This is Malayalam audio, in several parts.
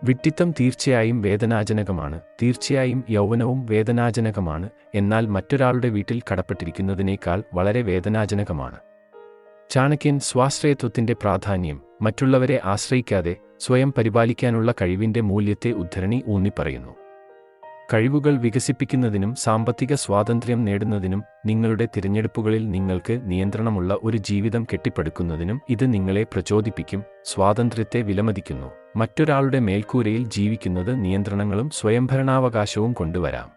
വിഡ്ഢിത്തം തീർച്ചയായും വേദനാജനകമാണ്, തീർച്ചയായും യൗവനവും വേദനാജനകമാണ്, എന്നാൽ മറ്റൊരാളുടെ വീട്ടിൽ കടപ്പെട്ടിരിക്കുന്നതിനേക്കാൾ വളരെ വേദനാജനകമാണ്. ചാണക്യൻ സ്വാശ്രയത്വത്തിന്റെ പ്രാധാന്യം, മറ്റുള്ളവരെ ആശ്രയിക്കാതെ സ്വയം പരിപാലിക്കാനുള്ള കഴിവിന്റെ മൂല്യത്തെ ഉദ്ധരണി ഊന്നിപ്പറയുന്നു. കഴിവുകൾ വികസിപ്പിക്കുന്നതിനും സാമ്പത്തിക സ്വാതന്ത്ര്യം നേടുന്നതിനും നിങ്ങളുടെ തിരഞ്ഞെടുപ്പുകളിൽ നിങ്ങൾക്ക് നിയന്ത്രണമുള്ള ഒരു ജീവിതം കെട്ടിപ്പടുക്കുന്നതിനും ഇത് നിങ്ങളെ പ്രചോദിപ്പിക്കും. സ്വാതന്ത്ര്യത്തെ വിലമതിക്കുന്നു. മറ്റൊരാളുടെ മേൽക്കൂരയിൽ ജീവിക്കുന്നത് നിയന്ത്രണങ്ങളും സ്വയംഭരണാവകാശവും കൊണ്ടുവരാം.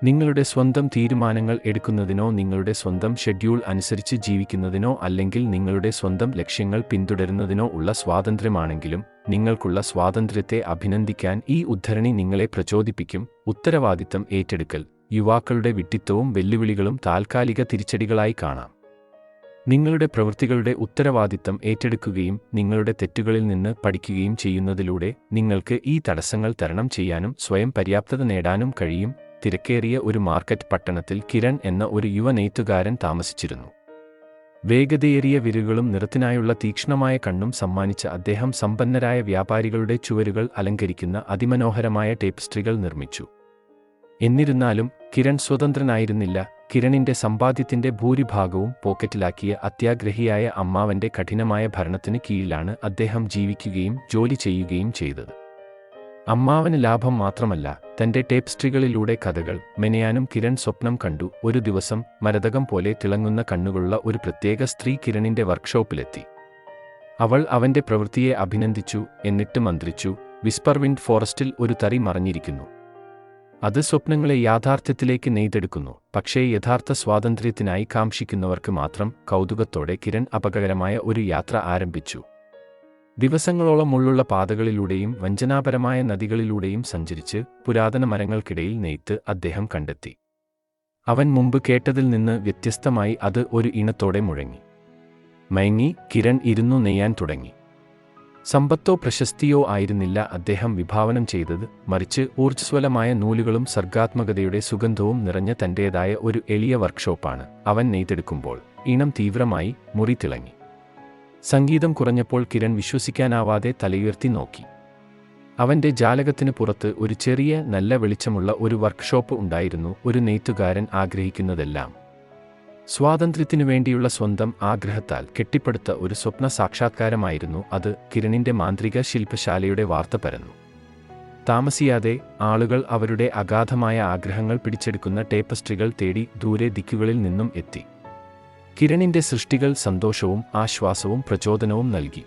നിങ്ങളുടെ സ്വന്തം തീരുമാനങ്ങൾ എടുക്കുന്നതിനോ നിങ്ങളുടെ സ്വന്തം ഷെഡ്യൂൾ അനുസരിച്ച് ജീവിക്കുന്നതിനോ അല്ലെങ്കിൽ നിങ്ങളുടെ സ്വന്തം ലക്ഷ്യങ്ങൾ പിന്തുടരുന്നതിനോ ഉള്ള സ്വാതന്ത്ര്യമാണെങ്കിലും നിങ്ങൾക്കുള്ള സ്വാതന്ത്ര്യത്തെ അഭിനന്ദിക്കാൻ ഈ ഉദ്ധരണി നിങ്ങളെ പ്രചോദിപ്പിക്കും. ഉത്തരവാദിത്തം ഏറ്റെടുക്കൽ. യുവാക്കളുടെ വിഡ്ഢിത്തവും വെല്ലുവിളികളും താൽക്കാലിക തിരിച്ചടികളായി കാണാം. നിങ്ങളുടെ പ്രവൃത്തികളുടെ ഉത്തരവാദിത്തം ഏറ്റെടുക്കുകയും നിങ്ങളുടെ തെറ്റുകളിൽ നിന്ന് പഠിക്കുകയും ചെയ്യുന്നതിലൂടെ നിങ്ങൾക്ക് ഈ തടസ്സങ്ങൾ തരണം ചെയ്യാനും സ്വയം പര്യാപ്തത നേടാനും കഴിയും. തിരക്കേറിയ ഒരു മാർക്കറ്റ് പട്ടണത്തിൽ കിരൺ എന്ന ഒരു യുവ നെയ്ത്തുകാരൻ താമസിച്ചിരുന്നു. വേഗതയേറിയ വിരലുകളും നിറത്തിനായുള്ള തീക്ഷ്ണമായ കണ്ണും സമ്മാനിച്ച അദ്ദേഹം സമ്പന്നരായ വ്യാപാരികളുടെ ചുവരുകൾ അലങ്കരിക്കുന്ന അതിമനോഹരമായ ടേപ്സ്ട്രികൾ നിർമ്മിച്ചു. എന്നിരുന്നാലും കിരൺ സ്വതന്ത്രനായിരുന്നില്ല. കിരണിന്റെ സമ്പാദ്യത്തിന്റെ ഭൂരിഭാഗവും പോക്കറ്റിലാക്കിയ അത്യാഗ്രഹിയായ അമ്മാവന്റെ കഠിനമായ ഭരണത്തിന് കീഴിലാണ് അദ്ദേഹം ജീവിക്കുകയും ജോലി ചെയ്യുകയും ചെയ്തത്. അമ്മാവന് ലാഭം മാത്രമല്ല, തന്റെ ടേപ്സ്ട്രികളിലൂടെ കഥകൾ മെനയാനും കിരൺ സ്വപ്നം കണ്ടു. ഒരു ദിവസം മരതകം പോലെ തിളങ്ങുന്ന കണ്ണുകളുള്ള ഒരു പ്രത്യേക സ്ത്രീ കിരണിന്റെ വർക്ക്ഷോപ്പിലെത്തി. അവൾ അവന്റെ പ്രവൃത്തിയെ അഭിനന്ദിച്ചു, എന്നിട്ട് മന്ത്രിച്ചു, വിസ്പർവിൻഡ് ഫോറസ്റ്റിൽ ഒരു തറി മറഞ്ഞിരിക്കുന്നു. അത് സ്വപ്നങ്ങളെ യാഥാർത്ഥ്യത്തിലേക്ക് നെയ്തെടുക്കുന്നു. പക്ഷേ യഥാർത്ഥ സ്വാതന്ത്ര്യത്തിനായി കാംക്ഷിക്കുന്നവർക്ക് മാത്രം. കൗതുകത്തോടെ കിരൺ അപകടകരമായ ഒരു യാത്ര ആരംഭിച്ചു. ദിവസങ്ങളോളം മുള്ളുള്ള പാതകളിലൂടെയും വഞ്ചനാപരമായ നദികളിലൂടെയും സഞ്ചരിച്ച് പുരാതന മരങ്ങൾക്കിടയിൽ നെയ്ത്ത് അദ്ദേഹം കണ്ടെത്തി. അവൻ മുമ്പ് കേട്ടതിൽ നിന്ന് വ്യത്യസ്തമായി അത് ഒരു ഇണത്തോടെ മുഴങ്ങി. മയങ്ങി കിരൺ ഇരുന്നു നെയ്യാൻ തുടങ്ങി. സമ്പത്തോ പ്രശസ്തിയോ ആയിരുന്നില്ല അദ്ദേഹം വിഭാവനം ചെയ്തത്, മറിച്ച് ഊർജ്ജസ്വലമായ നൂലുകളും സർഗാത്മകതയുടെ സുഗന്ധവും നിറഞ്ഞ തന്റേതായ ഒരു എളിയ വർക്ക്ഷോപ്പാണ്. അവൻ നെയ്തെടുക്കുമ്പോൾ ഈണം തീവ്രമായി, മുറി തിളങ്ങി. സംഗീതം കുറഞ്ഞപ്പോൾ കിരൺ വിശ്വസിക്കാനാവാതെ തലയുയർത്തി നോക്കി. അവന്റെ ജാലകത്തിന് പുറത്ത് ഒരു ചെറിയ നല്ല വെളിച്ചമുള്ള ഒരു വർക്ക്ഷോപ്പ് ഉണ്ടായിരുന്നു. ഒരു നെയ്ത്തുകാരൻ ആഗ്രഹിക്കുന്നതെല്ലാം. സ്വാതന്ത്ര്യത്തിനു വേണ്ടിയുള്ള സ്വന്തം ആഗ്രഹത്താൽ കെട്ടിപ്പടുത്ത ഒരു സ്വപ്ന സാക്ഷാത്കാരമായിരുന്നു അത്. കിരണിന്റെ മാന്ത്രിക ശില്പശാലയുടെ വാർത്ത പരന്നു. താമസിയാതെ ആളുകൾ അവരുടെ അഗാധമായ ആഗ്രഹങ്ങൾ പിടിച്ചെടുക്കുന്ന ടേപ്പസ്ട്രികൾ തേടി ദൂരെ ദിക്കുകളിൽ നിന്നും എത്തി. കിരണിന്റെ സൃഷ്ടികൾ സന്തോഷവും ആശ്വാസവും പ്രചോദനവും നൽകി.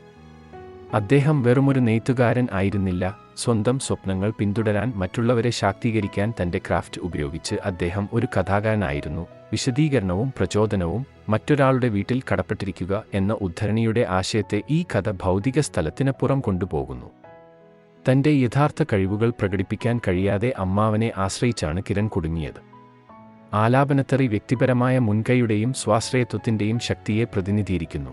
അദ്ദേഹം വെറുമൊരു നെയ്ത്തുകാരൻ ആയിരുന്നില്ല. സ്വന്തം സ്വപ്നങ്ങൾ പിന്തുടരാൻ മറ്റുള്ളവരെ ശാക്തീകരിക്കാൻ തന്റെ ക്രാഫ്റ്റ് ഉപയോഗിച്ച് അദ്ദേഹം ഒരു കഥാകാരനായിരുന്നു. വിശദീകരണവും പ്രചോദനവും. മറ്റൊരാളുടെ വീട്ടിൽ കടപ്പെട്ടിരിക്കുക എന്ന ഉദ്ധരണിയുടെ ആശയത്തെ ഈ കഥ ഭൗതിക സ്ഥലത്തിനപ്പുറം കൊണ്ടുപോകുന്നു. തന്റെ യഥാർത്ഥ കഴിവുകൾ പ്രകടിപ്പിക്കാൻ കഴിയാതെ അമ്മാവനെ ആശ്രയിച്ചാണ് കിരൺ കുടുങ്ങിയത്. ആലാപനത്തറി വ്യക്തിപരമായ മുൻകൈയുടെയും സ്വാശ്രയത്വത്തിന്റെയും ശക്തിയെ പ്രതിനിധീകരിക്കുന്നു.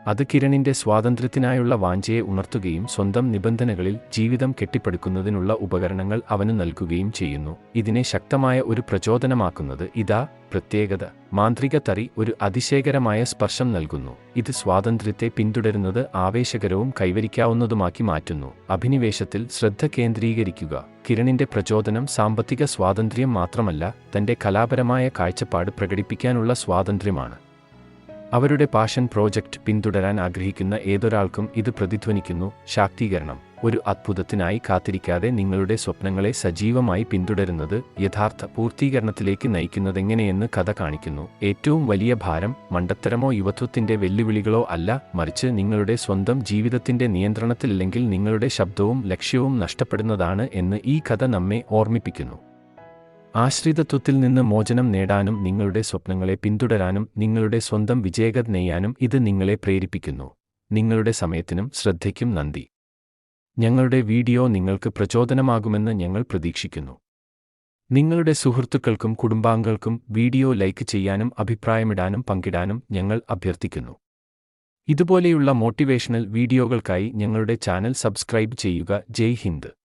അത് കിരണിന്റെ സ്വാതന്ത്ര്യത്തിനായുള്ള വാഞ്ചയെ ഉണർത്തുകയും സ്വന്തം നിബന്ധനകളിൽ ജീവിതം കെട്ടിപ്പടുക്കുന്നതിനുള്ള ഉപകരണങ്ങൾ അവന് നൽകുകയും ചെയ്യുന്നു. ഇതിനെ ശക്തമായ ഒരു പ്രചോദനമാക്കുന്നത് ഇതാ പ്രത്യേകത. മാന്ത്രിക തറി ഒരു അതിശയകരമായ സ്പർശം നൽകുന്നു. ഇത് സ്വാതന്ത്ര്യത്തെ പിന്തുടരുന്നത് ആവേശകരവും കൈവരിക്കാവുന്നതുമാക്കി മാറ്റുന്നു. അഭിനിവേശത്തിൽ ശ്രദ്ധ കേന്ദ്രീകരിക്കുക. കിരണിന്റെ പ്രചോദനം സാമ്പത്തിക സ്വാതന്ത്ര്യം മാത്രമല്ല, തന്റെ കലാപരമായ കാഴ്ചപ്പാട് പ്രകടിപ്പിക്കാനുള്ള സ്വാതന്ത്ര്യമാണ്. അവരുടെ പാഷൻ പ്രോജക്റ്റ് പിന്തുടരാൻ ആഗ്രഹിക്കുന്ന ഏതൊരാൾക്കും ഇത് പ്രതിധ്വനിക്കുന്നു. ശാക്തീകരണം. ഒരു അത്ഭുതത്തിനായി കാത്തിരിക്കാതെ നിങ്ങളുടെ സ്വപ്നങ്ങളെ സജീവമായി പിന്തുടരുന്നത് യഥാർത്ഥ പൂർത്തീകരണത്തിലേക്ക് നയിക്കുന്നതെങ്ങനെയെന്ന് കഥ കാണിക്കുന്നു. ഏറ്റവും വലിയ ഭാരം മണ്ടത്തരമോ യുവത്വത്തിന്റെ വെല്ലുവിളികളോ അല്ല, മറിച്ച് നിങ്ങളുടെ സ്വന്തം ജീവിതത്തിന്റെ നിയന്ത്രണത്തിലില്ലെങ്കിൽ നിങ്ങളുടെ ശബ്ദവും ലക്ഷ്യവും നഷ്ടപ്പെടുന്നതാണ് എന്ന് ഈ കഥ നമ്മെ ഓർമ്മിപ്പിക്കുന്നു. ആശ്രിതത്വത്തിൽ നിന്ന് മോചനം നേടാനും നിങ്ങളുടെ സ്വപ്നങ്ങളെ പിന്തുടരാനും നിങ്ങളുടെ സ്വന്തം വിജയകഥ നെയ്യാനും ഇത് നിങ്ങളെ പ്രേരിപ്പിക്കുന്നു. നിങ്ങളുടെ സമയത്തിനും ശ്രദ്ധയ്ക്കും നന്ദി. ഞങ്ങളുടെ വീഡിയോ നിങ്ങൾക്ക് പ്രചോദനമാകുമെന്ന് ഞങ്ങൾ പ്രതീക്ഷിക്കുന്നു. നിങ്ങളുടെ സുഹൃത്തുക്കൾക്കും കുടുംബാംഗങ്ങൾക്കും വീഡിയോ ലൈക്ക് ചെയ്യാനും അഭിപ്രായമിടാനും പങ്കിടാനും ഞങ്ങൾ അഭ്യർത്ഥിക്കുന്നു. ഇതുപോലെയുള്ള മോട്ടിവേഷണൽ വീഡിയോകൾക്കായി ഞങ്ങളുടെ ചാനൽ സബ്സ്ക്രൈബ് ചെയ്യുക. ജയ് ഹിന്ദ്.